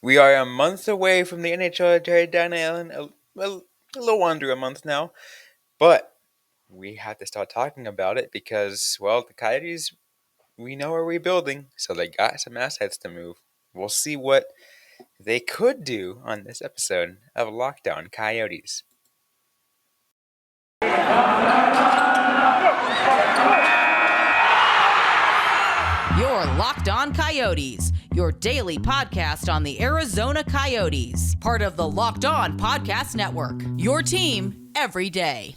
We are a month away from the NHL trade deadline, a little under a month now, but we have to start talking about it because, well, the Coyotes, we know are rebuilding, so they got some assets to move. We'll see what they could do on this episode of Lockdown Coyotes. You're Locked On Coyotes, your daily podcast on the Arizona Coyotes, part of the Locked On Podcast Network, your team every day.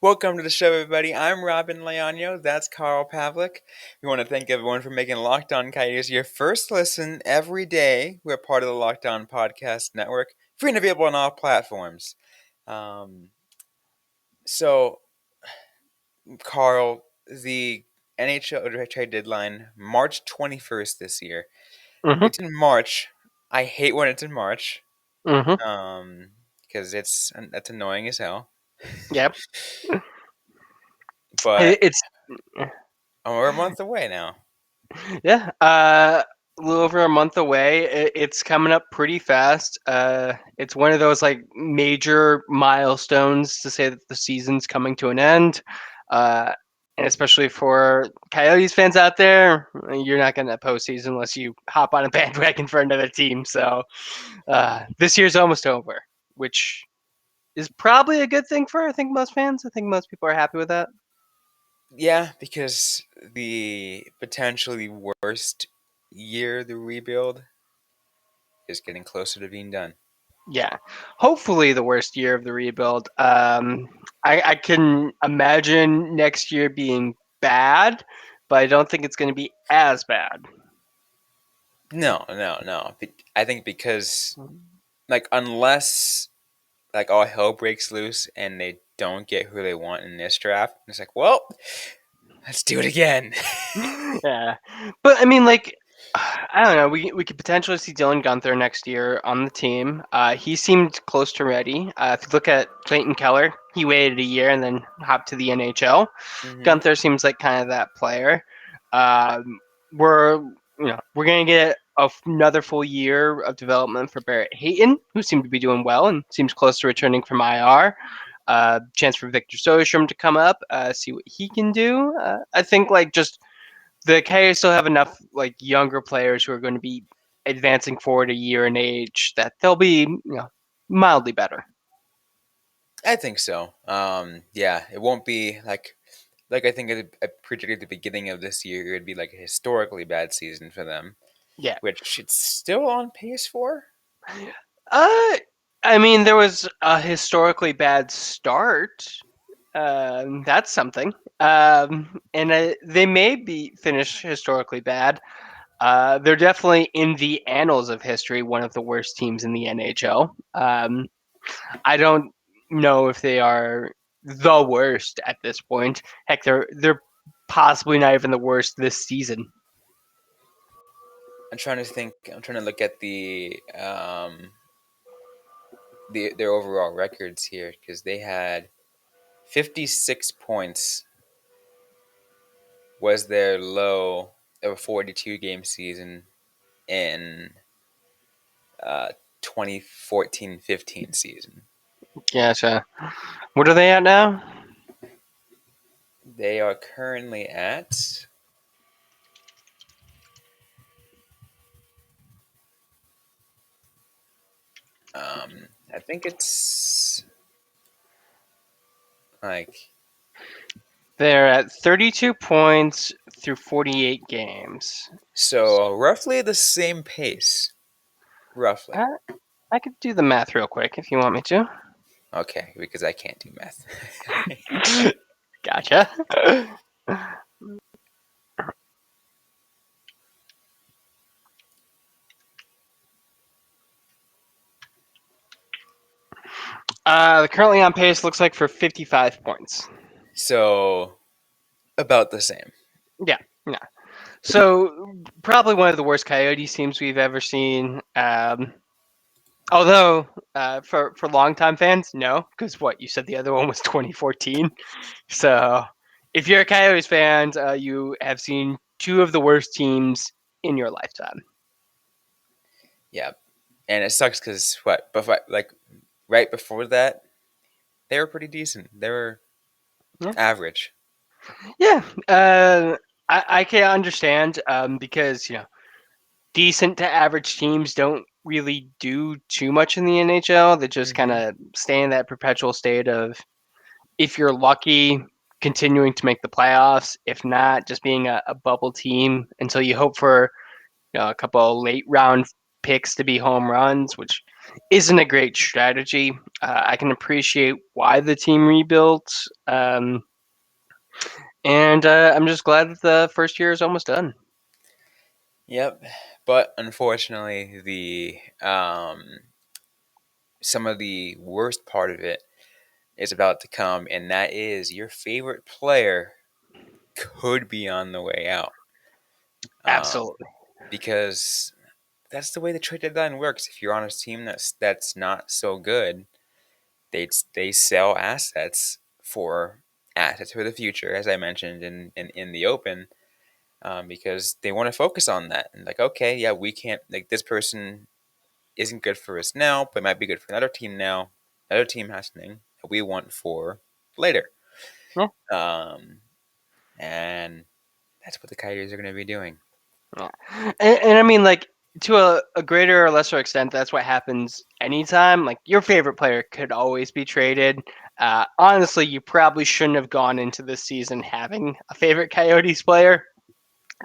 Welcome to the show, everybody. I'm Robyn Leonio. That's Carl Pavlik. We want to thank everyone for making Locked On Coyotes your first listen every day. We're part of the Locked On Podcast Network, free and available on all platforms. So, Carl, the NHL trade deadline, March 21st this year. Mm-hmm. It's in March. I hate when it's in March. Mm-hmm. Because that's annoying as hell. Yep. But It's we're a month away now. yeah. A little over a month away. It's coming up pretty fast. It's one of those like major milestones to say that the season's coming to an end. And especially for Coyotes fans out there, you're not going to postseason unless you hop on a bandwagon for another team. So this year's almost over, which is probably a good thing for I think most fans. I think most people are happy with that. Yeah, because the potentially worst year of the rebuild is getting closer to being done. Yeah, hopefully the worst year of the rebuild. I can imagine next year being bad, but I don't think it's going to be as bad. No. I think because, unless, all hell breaks loose and they don't get who they want in this draft, it's like, well, let's do it again. Yeah, but I mean, I don't know. We could potentially see Dylan Gunther next year on the team. He seemed close to ready. If you look at Clayton Keller, he waited a year and then hopped to the NHL. Mm-hmm. Gunther seems like kind of that player. We're we're gonna get another full year of development for Barrett Hayton, who seemed to be doing well and seems close to returning from IR. Chance for Victor Soderstrom to come up, see what he can do. I think just the Coyotes still have enough younger players who are going to be advancing forward a year in age that they'll be mildly better. I think so. Yeah, it won't be like I think I predicted at the beginning of this year it would be like a historically bad season for them. Yeah. Which it's still on pace for. I mean, there was a historically bad start. That's something. And they may be finished historically bad. They're definitely in the annals of history one of the worst teams in the NHL. I don't know if they are the worst at this point. Heck, they're possibly not even the worst this season. I'm trying to think. I'm trying to look at their overall records here because they had 56 points was their low of a 42 game season in 2014-15 season. Gotcha. What are they at now? They are currently at I think it's They're at 32 points through 48 games. So roughly the same pace. Roughly. I could do the math real quick if you want me to. Okay, because I can't do math. Gotcha. Currently on pace looks like for 55 points. So about the same. Yeah. So probably one of the worst Coyotes teams we've ever seen. Although for longtime fans, no, because what you said the other one was 2014. So if you're a Coyotes fan, you have seen two of the worst teams in your lifetime. Yeah, and it sucks because like right before that, they were pretty decent. They were Yeah, average. yeah. I can understand because decent to average teams don't really do too much in the NHL. They just kind Mm-hmm. of stay in that perpetual state of, if you're lucky, continuing to make the playoffs. If not, just being a bubble team until you hope for a couple of late round picks to be home runs, which isn't a great strategy. I can appreciate why the team rebuilt, and I'm just glad that the first year is almost done. Yep, but unfortunately, the some of the worst part of it is about to come, and that is your favorite player could be on the way out. Um, Absolutely. because that's the way the trade deadline works. If you're on a team that's not so good, they sell assets for the future, as I mentioned in the open, because they want to focus on that. And like, okay, yeah, we can't like this person isn't good for us now, but might be good for another team now. Another team has something that we want for later. Yeah. Um, and that's what the Coyotes are going to be doing. Yeah. And I mean, like, to a greater or lesser extent, that's what happens anytime. Like, your favorite player could always be traded. Honestly, you probably shouldn't have gone into this season having a favorite Coyotes player,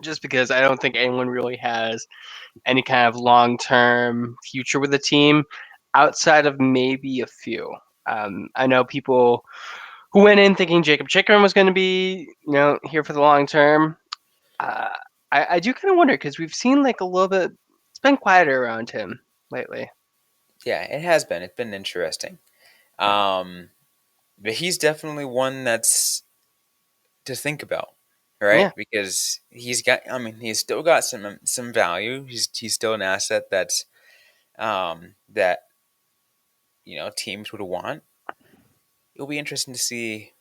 just because I don't think anyone really has any kind of long term future with the team outside of maybe a few. I know people who went in thinking Jacob Chikrin was going to be, here for the long term. Uh, I do kind of wonder because we've seen like a little bit. It's been quieter around him lately. Yeah, it has been. It's been interesting. Um, but he's definitely one that's to think about, right? Yeah, Because he's got. I mean, he's still got some value. He's still an asset that teams would want. It'll be interesting to see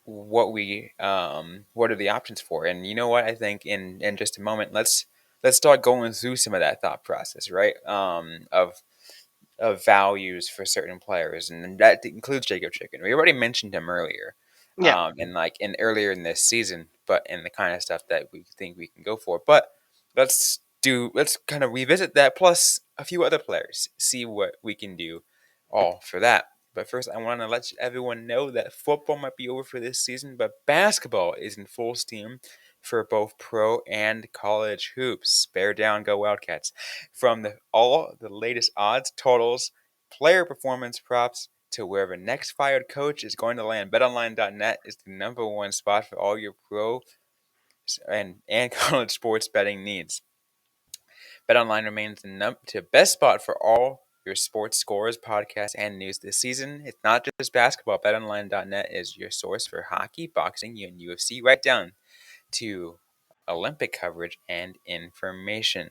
what are the options for. And you know what? I think in just a moment, let's start going through some of that thought process, right? Of values for certain players, and that includes Jacob Chicken. We already mentioned him earlier, yeah, and like in earlier in this season, but in the kind of stuff that we think we can go for. But let's kind of revisit that plus a few other players, see what we can do, all for that. But first, I want to let everyone know that football might be over for this season, but basketball is in full steam for both pro and college hoops. Bear down, go Wildcats! From all the latest odds, totals, player performance props, to wherever next fired coach is going to land, BetOnline.net is the number one spot for all your pro and college sports betting needs. BetOnline remains the best spot for all your sports scores, podcasts, and news this season. It's not just basketball. BetOnline.net is your source for hockey, boxing, and UFC, right down to Olympic coverage and information.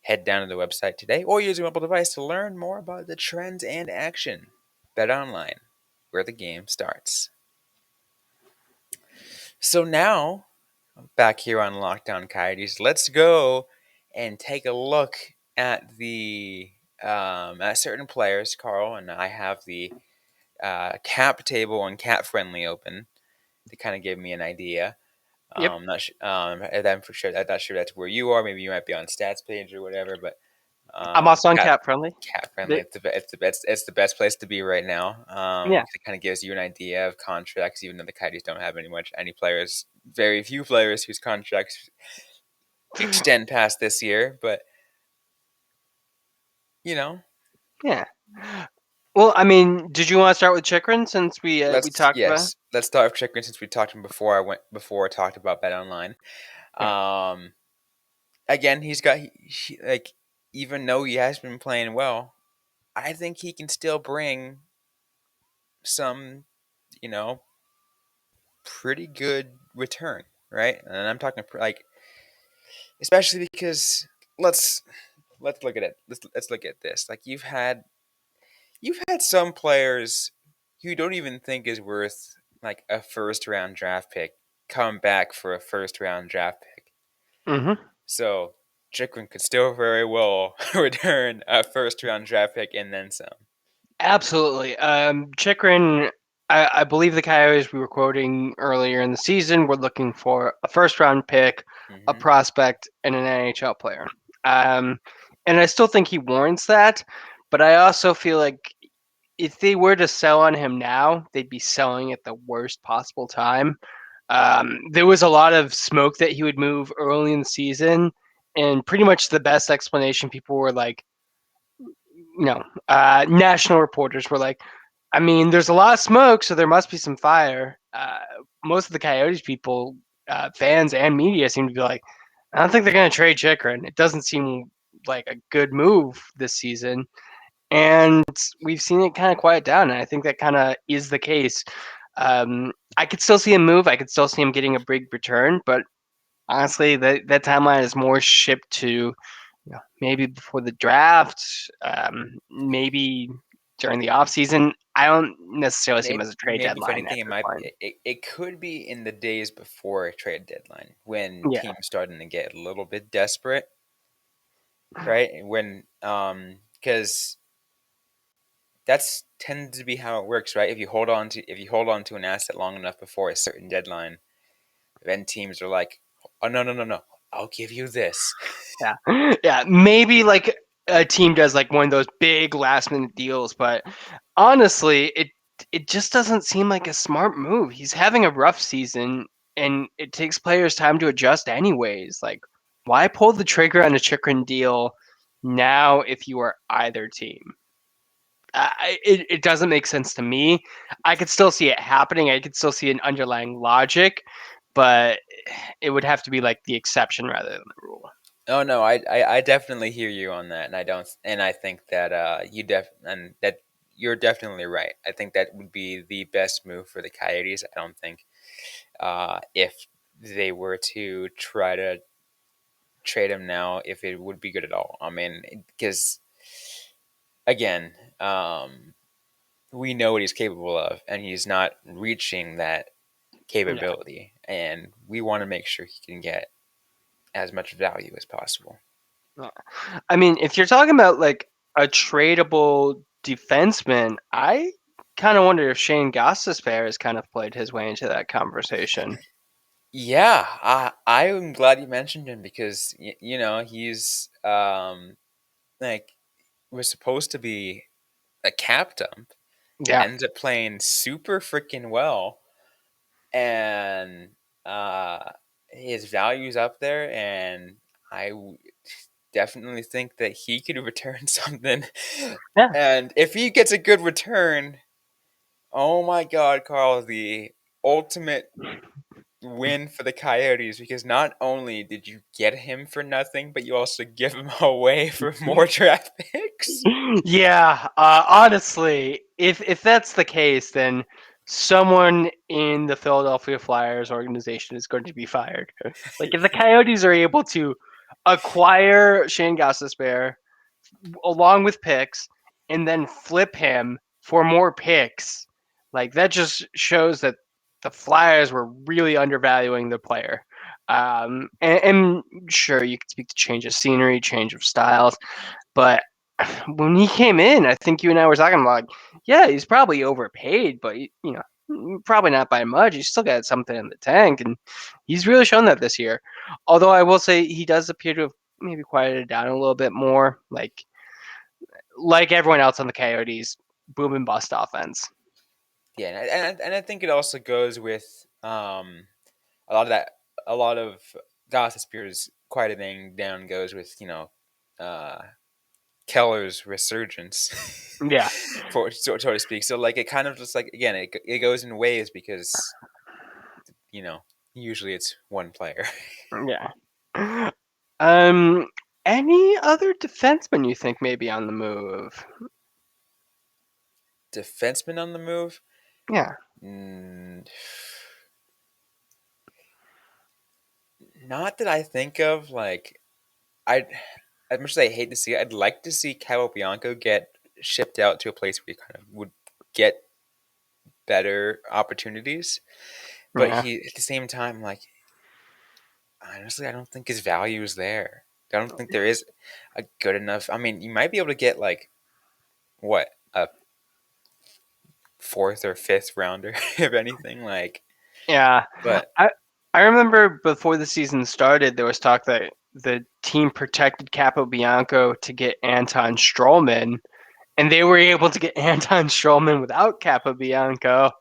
Head down to the website today or use your mobile device to learn more about the trends and action. Bet online, where the game starts. So now, back here on Lockdown Coyotes, let's go and take a look at the at certain players. Carl and I have the cap table and cap friendly open to kind of give me an idea. yep. Not sure. I'm for sure. I'm not sure that's where you are. Maybe you might be on stats page or whatever. But I'm also on cap cap friendly. friendly. The- It's the best place to be right now. yeah, It kind of gives you an idea of contracts, even though the Coyotes don't have any players, very few players whose contracts extend past this year. But you know, yeah. Well, I mean, did you want to start with Chikrin since we talked about? let's start with Chicken since we talked to him before I talked about Bet Online. Yeah, Um, again, like even though he has been playing well, I think he can still bring some you know pretty good return, right? And I'm talking like especially because let's let's look at it. Let's look at this. Like you've had some players who don't even think is worth like a first round draft pick come back for a first-round draft pick. Hmm. So Chikrin could still very well return a first-round draft pick and then some. Absolutely. Chikrin, I believe the Coyotes we were quoting earlier in the season were looking for a first round pick, a Hmm. prospect, and an NHL player. Um, and I still think he warrants that. But I also feel like if they were to sell on him now, they'd be selling at the worst possible time. There was a lot of smoke that he would move early in the season, and pretty much the best explanation people were like, national reporters were like, I mean, there's a lot of smoke, so there must be some fire. Most of the Coyotes people, fans and media, seem to be like, I don't think they're going to trade Chikrin. It doesn't seem like a good move this season. And we've seen it kind of quiet down, and I think that kind of is the case. I could still see him move. I could still see him getting a big return, but honestly, that timeline is more shipped to maybe before the draft, maybe during the off season. I don't necessarily see him as a trade Maybe if deadline anything, at it this might point. it could be in the days before a trade deadline when Yeah, teams starting to get a little bit desperate, right? When because that's tends to be how it works, right? If you hold on to an asset long enough before a certain deadline, then teams are like, oh no, I'll give you this. yeah, yeah. Maybe like a team does like one of those big last minute deals, but honestly, it just doesn't seem like a smart move. He's having a rough season, and it takes players time to adjust, anyways. Like, why pull the trigger on a Chikrin deal now if you are either team? It doesn't make sense to me. I could still see it happening. I could still see an underlying logic, but it would have to be like the exception rather than the rule. Oh no, I definitely hear you on that, and I think that that you're definitely right. I think that would be the best move for the Coyotes. I don't think if they were to try to trade him now, if it would be good at all. I mean, because again, we know what he's capable of, and he's not reaching that Yeah. capability, and we want to make sure he can get as much value as possible. Yeah. I mean, if you're talking about like a tradable defenseman, I kind of wonder if Shane Gostisbehere has kind of played his way into that conversation. Yeah, I'm glad you mentioned him because you know he's like was supposed to be a cap dump, Yeah. ends up playing super freaking well, and uh, his value's up there, and definitely think that he could return something. Yeah. And if he gets a good return, oh my God, Carl, the ultimate win for the Coyotes because not only did you get him for nothing, but you also give him away for more draft picks. Yeah, honestly, if that's the case, then someone in the Philadelphia Flyers organization is going to be fired. Like if the Coyotes are able to acquire Shane Gostisbehere along with picks and then flip him for more picks, like that just shows that the Flyers were really undervaluing the player. And sure, you could speak to change of scenery, change of styles, but when he came in, I think you and I were talking about, like, yeah, he's probably overpaid, but probably not by much. He's still got something in the tank, and he's really shown that this year. Although I will say he does appear to have maybe quieted down a little bit more, like everyone else on the Coyotes, boom and bust offense. Yeah, and I think it also goes with a lot of that. A lot of Gossip Spears quieting down goes with uh, Keller's resurgence, Yeah, for so to speak. So like it kind of just like again it goes in waves because you know usually it's one player. yeah. Um, any other defenseman you think may be on the move? Defenseman on the move. Yeah, Mm, not that I think of. Like I, as much as I hate to see it, I'd like to see Cabo Bianco get shipped out to a place where he kind of would get better opportunities. but Yeah. he at the same time, like honestly, I don't think his value is there. I don't think there is a good enough. I mean, you might be able to get like what a fourth or fifth rounder, if anything. Like, Yeah. but I I remember before the season started, there was talk that the team protected Capobianco to get Anton Strollman, and they were able to get Anton Strollman without Capobianco.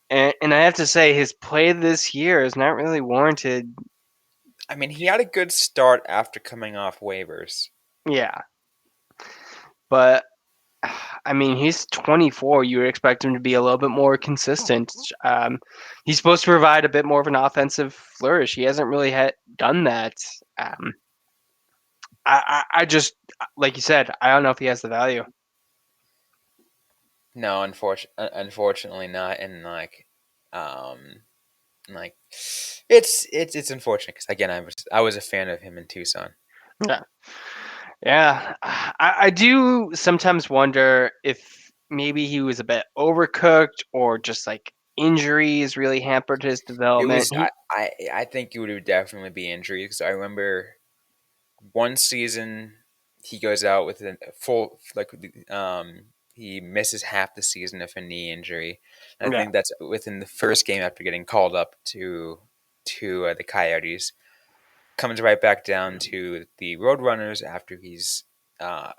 And I have to say, his play this year is not really warranted. I mean, he had a good start after coming off waivers. Yeah, but I mean, he's 24. You would expect him to be a little bit more consistent. He's supposed to provide a bit more of an offensive flourish. He hasn't really done that. Um, I just, like you said, I don't know if he has the value. No, unfortunately not. And like it's unfortunate because again, I was a fan of him in Tucson. Yeah, yeah. I do sometimes wonder if maybe he was a bit overcooked or just like injuries really hampered his It development. was I think it would definitely be injury because I remember one season he goes out with a full he misses half the season of a knee injury. And I Yeah. think that's within the first game after getting called up to the Coyotes. Comes right back down to the Roadrunners uh,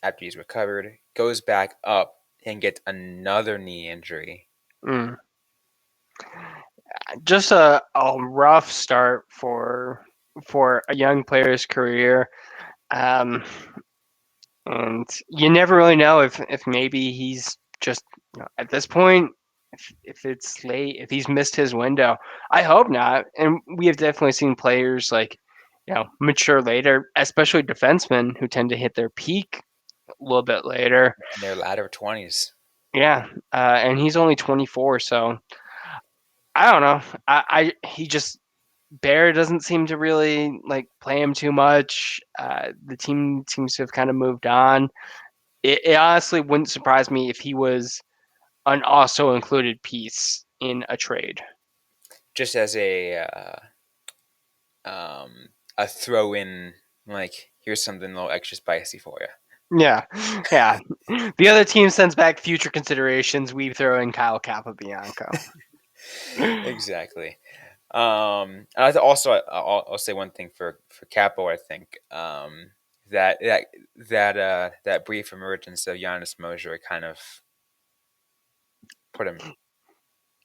after he's recovered. Goes back up and gets another knee injury. Mm. Just a rough start for a young player's career. Um, and you never really know if maybe he's just at this point, if it's late, if he's missed his window. I hope not. And we have definitely seen players like mature later, especially defensemen who tend to hit their peak a little bit later. In their latter 20s. Yeah, and he's only 24, so I don't know. He just Bear doesn't seem to really like play him too much. The team seems to have kind of moved on. It honestly wouldn't surprise me if he was an also included piece in a trade. Just as a throw in, like here's something a little extra spicy for you. Yeah, yeah. The other team sends back future considerations. We throw in Kyle Capobianco. Exactly. Also, I'll say one thing for Capo. I think that brief emergence of Giannis Mosier kind of put him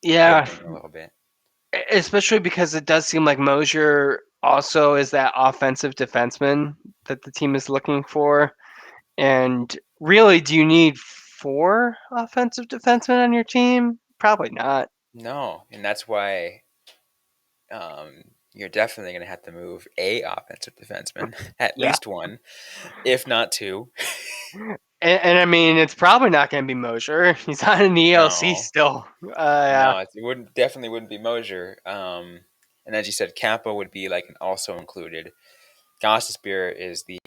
Yeah, down a little bit. especially because it does seem like Mosier also is that offensive defenseman that the team is looking for. And really, do you need four offensive defensemen on your team? Probably not. No, and that's why you're definitely going to have to move a offensive defenseman, at Yeah. least one, if not two. And I mean, it's probably not going to be Mosier. He's on an ELC No, still. Yeah. no, it wouldn't definitely wouldn't be Mosier. And as you said, Campo would be like an also included. Gossespear is the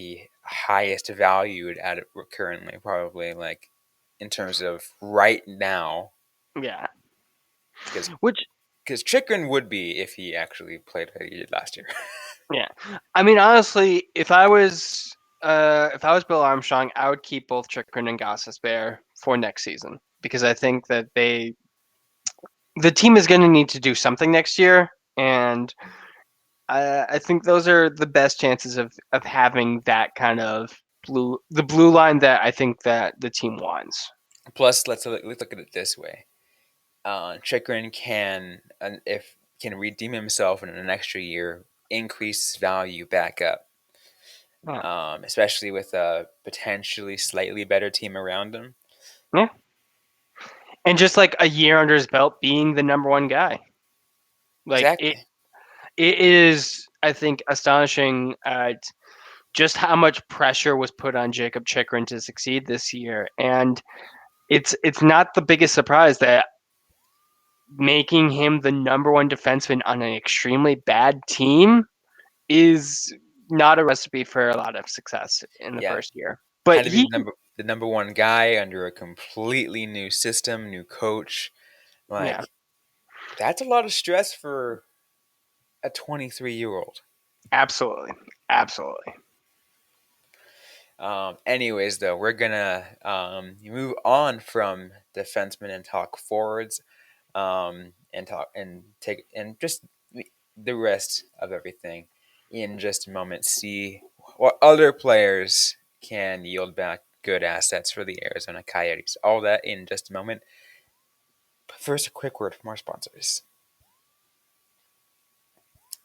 highest valued at it currently, probably like in terms of right now, Yeah. because Which, Chikrin would be if he actually played like he did last year. yeah. I mean, honestly, if I was Bill Armstrong, I would keep both Chikrin and Gossesbear for next season because I think that the team is going to need to do something next year, and I think those are the best chances of having that kind of the blue line that I think that the team wants. Plus, let's look at it this way: Chikrin if can redeem himself in an extra year, increase his value back up. Yeah, Especially with a potentially slightly better team around him. yeah, and just like a year under his belt, being the number one guy, like Exactly. it is, I think, astonishing at just how much pressure was put on Jacob Chikrin to succeed this year, and it's not the biggest surprise that making him the number one defenseman on an extremely bad team is not a recipe for a lot of success in the Yeah, first year. But had to be he, the number one guy under a completely new system, new coach. yeah, Like That's a lot of stress for a 23-year-old. Absolutely. Absolutely. Anyways, though, we're gonna move on from defensemen and talk forwards, and talk and take and just the rest of everything in just a moment. See what other players can yield back good assets for the Arizona Coyotes. All that in just a moment. But first, a quick word from our sponsors.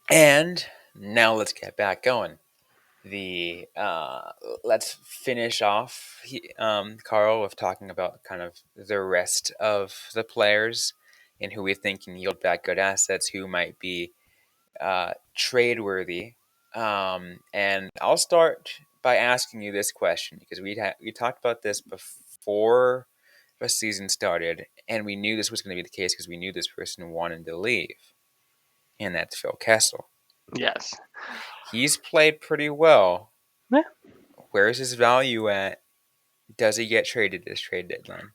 And now let's get back going. The Let's finish off, Carl, with talking about kind of the rest of the players and who we think can yield back good assets, who might be trade worthy. And I'll start by asking you this question because we talked about this before the season started, and we knew this was going to be the case because we knew this person wanted to leave, and that's Phil Kessel. Yes. He's played pretty well. Yeah. Where's his value at? Does he get traded this trade deadline?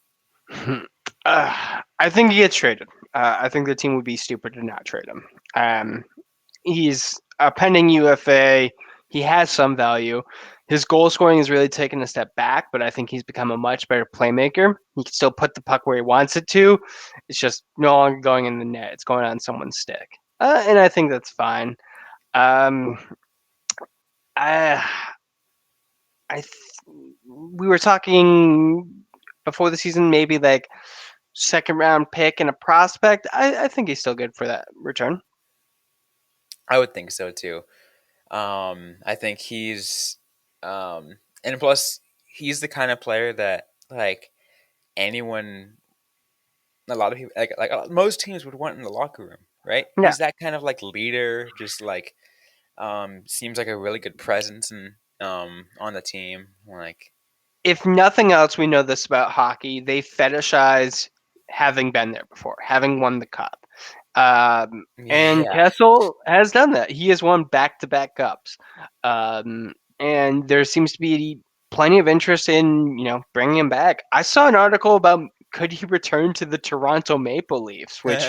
I think he gets traded. I think the team would be stupid to not trade him. He's a pending UFA. He has some value. His goal scoring has really taken a step back, but I think he's become a much better playmaker. He can still put the puck where he wants it to. It's just no longer going in the net. It's going on someone's stick. And I think that's fine. Um, I, we were talking before the season, maybe like second round pick and a prospect. I think he's still good for that return. I would think so too. I think and plus he's the kind of player that like anyone, a lot of people, most teams would want in the locker room, right? Yeah. He's that kind of like leader, just like seems like a really good presence and on the team, like If nothing else, we know this about hockey. They fetishize having been there before, having won the cup. And yeah. Kessel has done that. He has won back-to-back cups. And there seems to be plenty of interest in, bringing him back. I saw an article about could he return to the Toronto Maple Leafs, which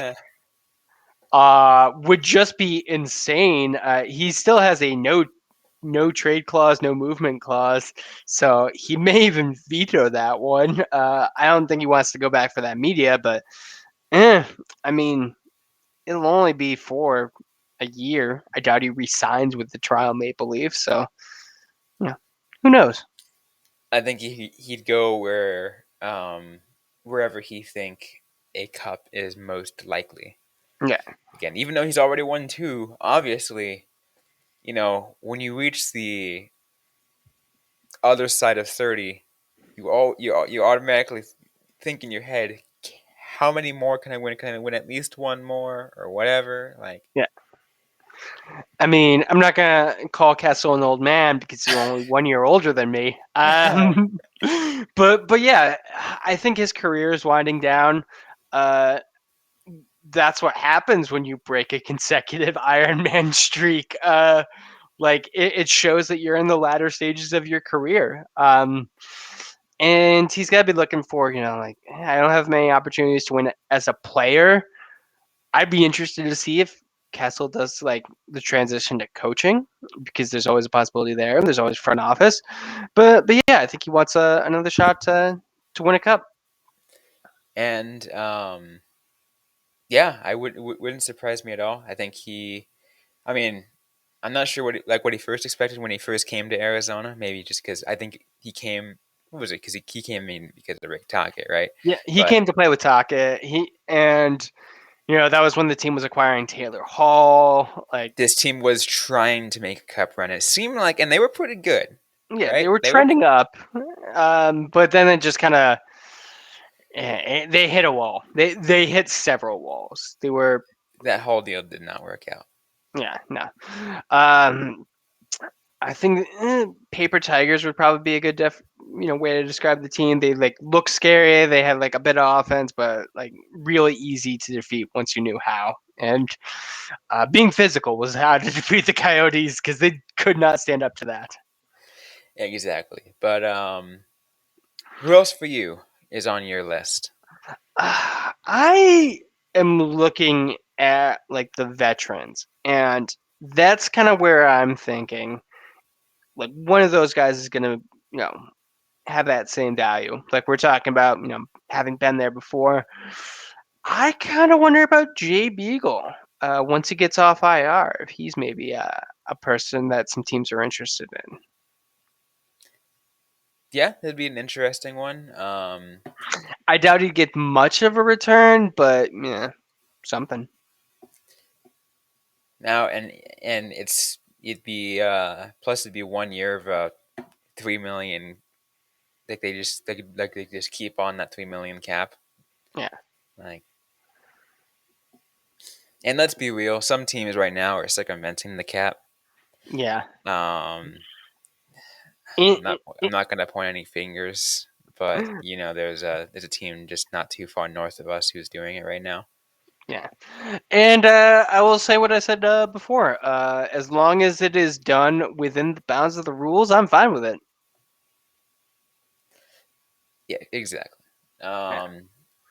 would just be insane. He still has a no trade clause, no movement clause, so he may even veto that one. I don't think he wants to go back for that media, but I mean, it'll only be for a year. I doubt he resigns with the Toronto Maple Leafs, so yeah, who knows? I think he'd go wherever he think a cup is most likely. Yeah, Again, even though he's already won two, obviously, when you reach the other side of 30, you automatically think in your head, how many more can I win? Can I win at least one more or whatever? Like, yeah. I mean, I'm not gonna call Kessel an old man because he's only 1 year older than me. But yeah, I think his career is winding down. Uh, that's what happens when you break a consecutive Ironman streak. Like it shows that you're in the latter stages of your career. And he's got to be looking for, like I don't have many opportunities to win as a player. I'd be interested to see if Kessel does like the transition to coaching because there's always a possibility there. There's always front office, but yeah, I think he wants another shot to win a cup. and yeah, wouldn't surprise me at all. I think I mean, I'm not sure what he first expected when he first came to Arizona. Maybe just because I think he came. What was it? Because he came in because of Rick Tocchet, right? Yeah, he But came to play with Taka. That was when the team was acquiring Taylor Hall. Like, this team was trying to make a cup run. It seemed like, and they were pretty good, yeah, they right? were They were trending up, but then it just kind of they hit a wall. They hit several walls. They were that whole deal did not work out. yeah no. Um, I think paper tigers would probably be a good way to describe the team. They like look scary. They have like a bit of offense, but like really easy to defeat once you knew how. And being physical was how to defeat the Coyotes because they could not stand up to that. Exactly. But who else for you is on your list? I am looking at like the veterans, and that's kind of where I'm thinking like one of those guys is going to, you know, have that same value. Like we're talking about, you know, having been there before. I kind of wonder about Jay Beagle once he gets off IR, if he's maybe a person that some teams are interested in. Yeah, it'd be an interesting one. I doubt he'd get much of a return, but yeah, something. Now and it'd be plus it'd be 1 year of 3 million. Like they just keep on that 3 million cap. Yeah, Like, and let's be real, some teams right now are circumventing the cap. yeah. Um, In, I'm not gonna point any fingers, but you know there's a team just not too far north of us who's doing it right now. yeah. And I will say what I said before. As long as it is done within the bounds of the rules, I'm fine with it. Yeah, exactly. Yeah.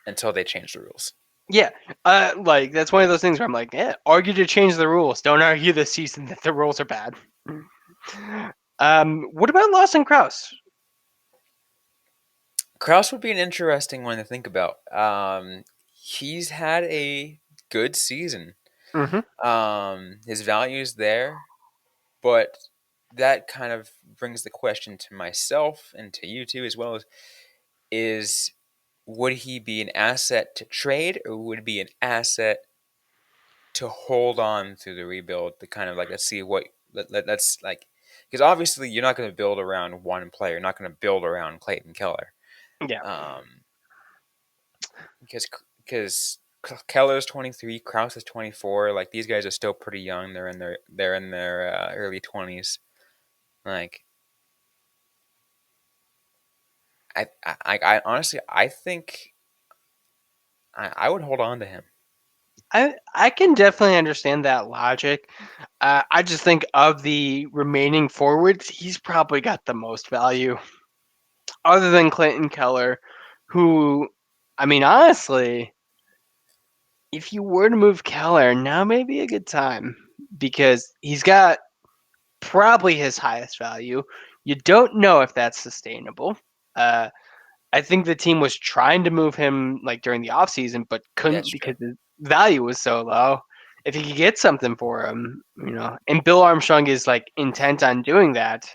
Until they change the rules. Yeah, like that's one of those things where I'm like, yeah, argue to change the rules. Don't argue this season that the rules are bad. What about Lawson Krauss? Krauss would be an interesting one to think about. He's had a good season. Mm-hmm. His value's there, but that kind of brings the question to myself and to you too, as well as is would he be an asset to trade or would he be an asset to hold on through the rebuild to kind of like let's see what let's like because obviously you're not going to build around one player. You're not going to build around Clayton Keller. Yeah, Um, because because Keller's 23, Krause is 24. Like these guys are still pretty young. They're in their early 20s. Like I honestly I think I would hold on to him. I can definitely understand that logic. I just think of the remaining forwards, he's probably got the most value, other than Clayton Keller, who, I mean, honestly, if you were to move Keller, now may be a good time because he's got probably his highest value. You don't know if that's sustainable. Uh, I think the team was trying to move him like during the offseason, but couldn't That's because true. his value was so low. If you could get something for him, you know, and Bill Armstrong is like intent on doing that.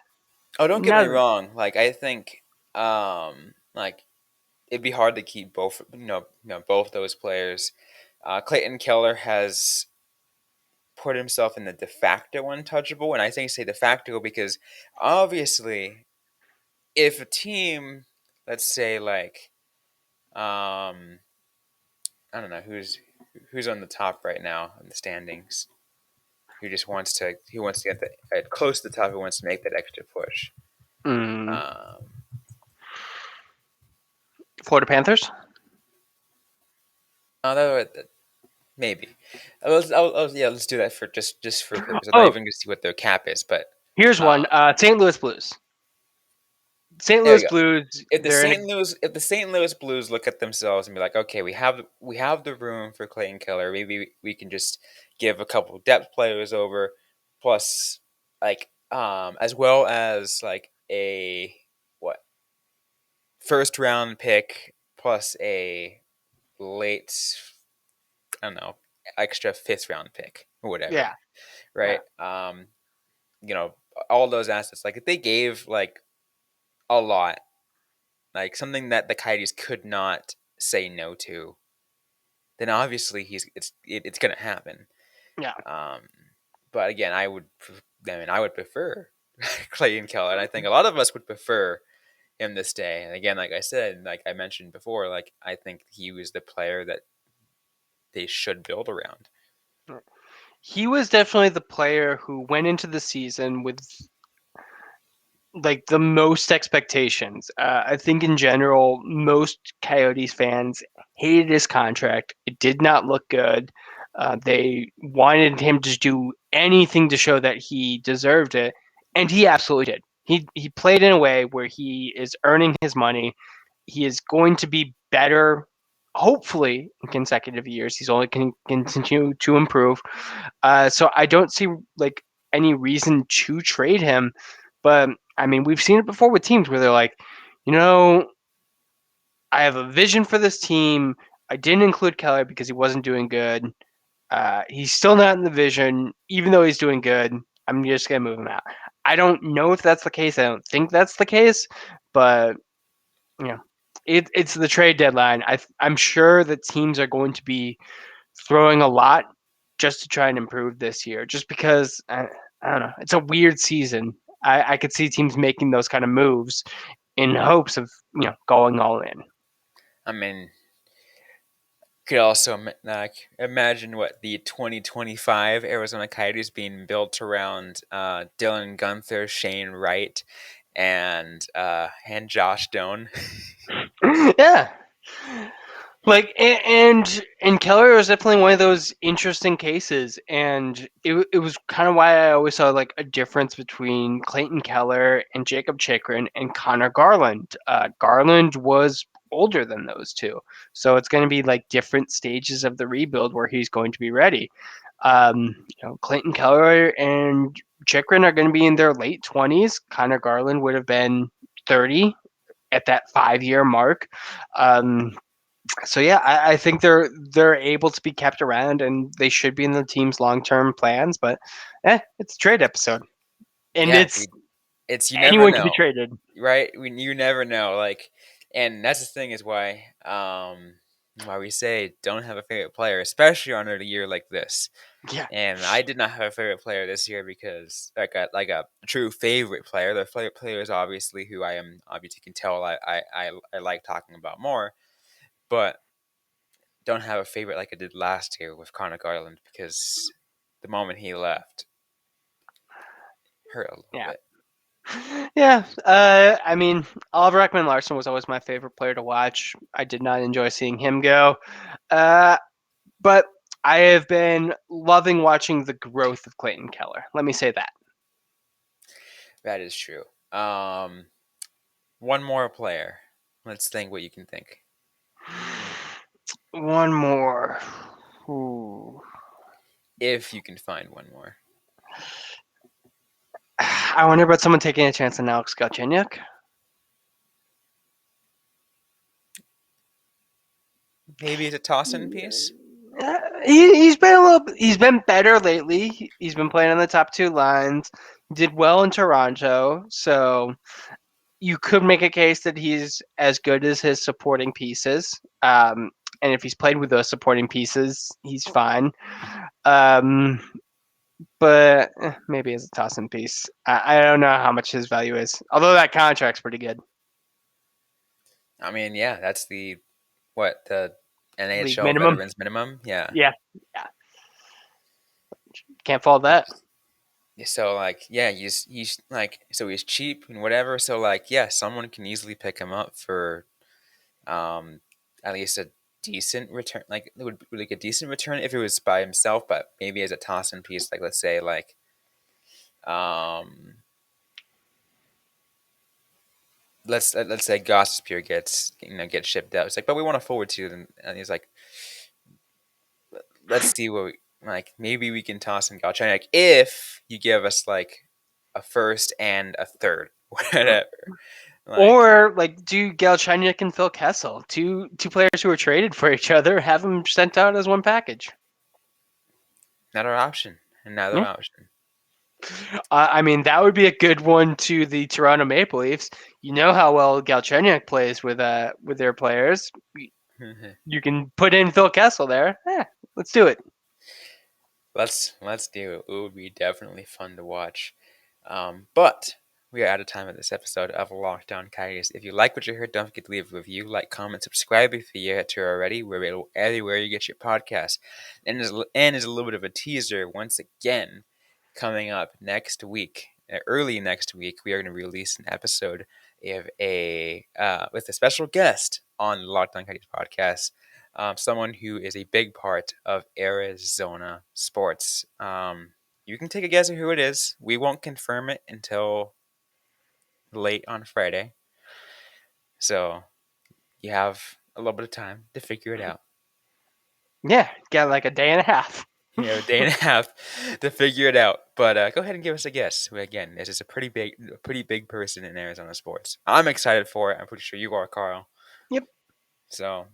Oh, don't get me Now, wrong. Like I think like it'd be hard to keep both both those players. Clayton Keller has put himself in the de facto untouchable, and I think say de facto because obviously if a team, let's say like um I don't know who's on the top right now in the standings, who wants to get close to the top, who wants to make that extra push. mm, Um, Florida Panthers. that maybe. Yeah, let's do that for just for purpose. I'm not Oh, even going to see what their cap is, but here's um, one. St. Louis Blues. St. there we Louis go. Blues. They're in a If the St. Louis Blues look at themselves and be like, okay, we have the room for Clayton Keller. Maybe we can just give a couple depth players over, plus like as well as like a what first round pick plus a late I don't know extra fifth round pick or whatever, yeah, yeah, right? You know all those assets. Like if they gave like a lot, like something that the Coyotes could not say no to, then obviously it's gonna happen. yeah. Um, but again, I would prefer Clayton Keller, and I think a lot of us would prefer him this day. And again, like I said, like I mentioned before, like I think he was the player that they should build around. He was definitely the player who went into the season with like the most expectations. I think in general, most Coyotes fans hated his contract. It did not look good. They wanted him to do anything to show that he deserved it, and he absolutely did. He played in a way where he is earning his money. He is going to be better hopefully in consecutive years. He's only can continue to improve. So I don't see like any reason to trade him. But I mean, we've seen it before with teams where they're like, you know, I have a vision for this team. I didn't include Keller because he wasn't doing good. He's still not in the vision, even though he's doing good. I'm just gonna move him out. I don't know if that's the case. I don't think that's the case, but you know, it's the trade deadline. I'm sure that teams are going to be throwing a lot just to try and improve this year. Just because I don't know, it's a weird season. I could see teams making those kind of moves in hopes of going all in. I mean, could also like imagine what the 2025 Arizona Coyotes being built around Dylan Gunther, Shane Wright, and Josh Doan. Yeah. Like and Keller was definitely one of those interesting cases, and it was kind of why I always saw like a difference between Clayton Keller and Jacob Chikrin and Connor Garland. Garland was older than those two, so it's going to be like different stages of the rebuild where he's going to be ready. Clayton Keller and Chikrin are going to be in their late 20s. Connor Garland would have been 30 at that 5 year mark. Um, so yeah, I think they're able to be kept around, and they should be in the team's long term plans. But it's a trade episode, and Yeah, it's it's you never anyone can be know, traded. right? You never know, like, and that's the thing is why we say don't have a favorite player, especially on a year like this. Yeah, And I did not have a favorite player this year because like a true favorite player. The favorite player is obviously who I am obviously can tell I like talking about more, but don't have a favorite like I did last year with Connor Garland because the moment he left hurt a little yeah, bit. yeah. I mean, Oliver Ekman-Larsson was always my favorite player to watch. I did not enjoy seeing him go, uh, but I have been loving watching the growth of Clayton Keller. Let me say that. That is true. One more player. Let's think what you can think. One more. Ooh. If you can find one more. I wonder about someone taking a chance on Alex Galchenyuk. Maybe it's a toss-in piece. He's been a little. He's been better lately. He's been playing on the top two lines. Did well in Toronto, so you could make a case that he's as good as his supporting pieces. And if he's played with those supporting pieces, he's fine. Um, but maybe as a toss-in piece, I don't know how much his value is. Although that contract's pretty good. I mean, yeah, that's the League NHL minimum. veterans minimum. Yeah. Yeah, yeah. Can't fault that. So like, yeah, he's like, so he's cheap and whatever. So like, yeah, someone can easily pick him up for, um, at least a decent return. Like, it would be like a decent return if it was by himself, but maybe as a toss-in piece. Like, let's say like, um, let's say Gossespierre gets shipped out. It's like, but we want to forward to them, and he's like, let's see what like maybe we can toss in Galchenyuk if you give us like a first and a third, whatever. Like, Or like do Galchenyuk and Phil Kessel, two players who were traded for each other, have them sent out as one package. another option, another Yeah. option. I mean, that would be a good one to the Toronto Maple Leafs. You know how well Galchenyuk plays with their players. You can put in Phil Kessel there. Let's do it. Let's do it. It would be definitely fun to watch. But we are out of time at this episode of Lockdown Coyotes. If you like what you heard, don't forget to leave a review, like, comment, subscribe if you yet to already. We're available everywhere you get your podcast. And as a little bit of a teaser, once again, coming up next week, early next week, we are going to release an episode of with a special guest on the Lockdown Coyotes podcast. Someone who is a big part of Arizona sports. You can take a guess at who it is. We won't confirm it until late on Friday. So you have a little bit of time to figure it out. Yeah, got like a day and a half. You have a day and a half to figure it out. But go ahead and give us a guess. Again, this is a pretty big person in Arizona sports. I'm excited for it. I'm pretty sure you are, Carl. Yep. So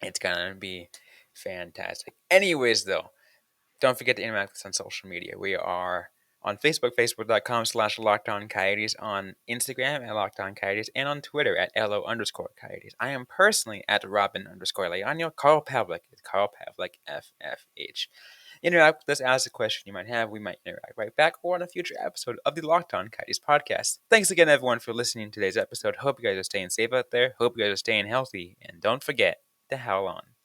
it's gonna be fantastic. Anyways, though, don't forget to interact with us on social media. We are on Facebook, facebook.com/LockedOnCoyotes, on Instagram at LockedOnCoyotes, and on Twitter at LO_Coyotes. I am personally at Robyn_Leonio. Carl Pavlik is Carl Pavlik FFH. Interact with us, ask a question you might have. We might interact right back or on a future episode of the Locked On Coyotes podcast. Thanks again, everyone, for listening to today's episode. Hope you guys are staying safe out there. Hope you guys are staying healthy. And don't forget to howl on.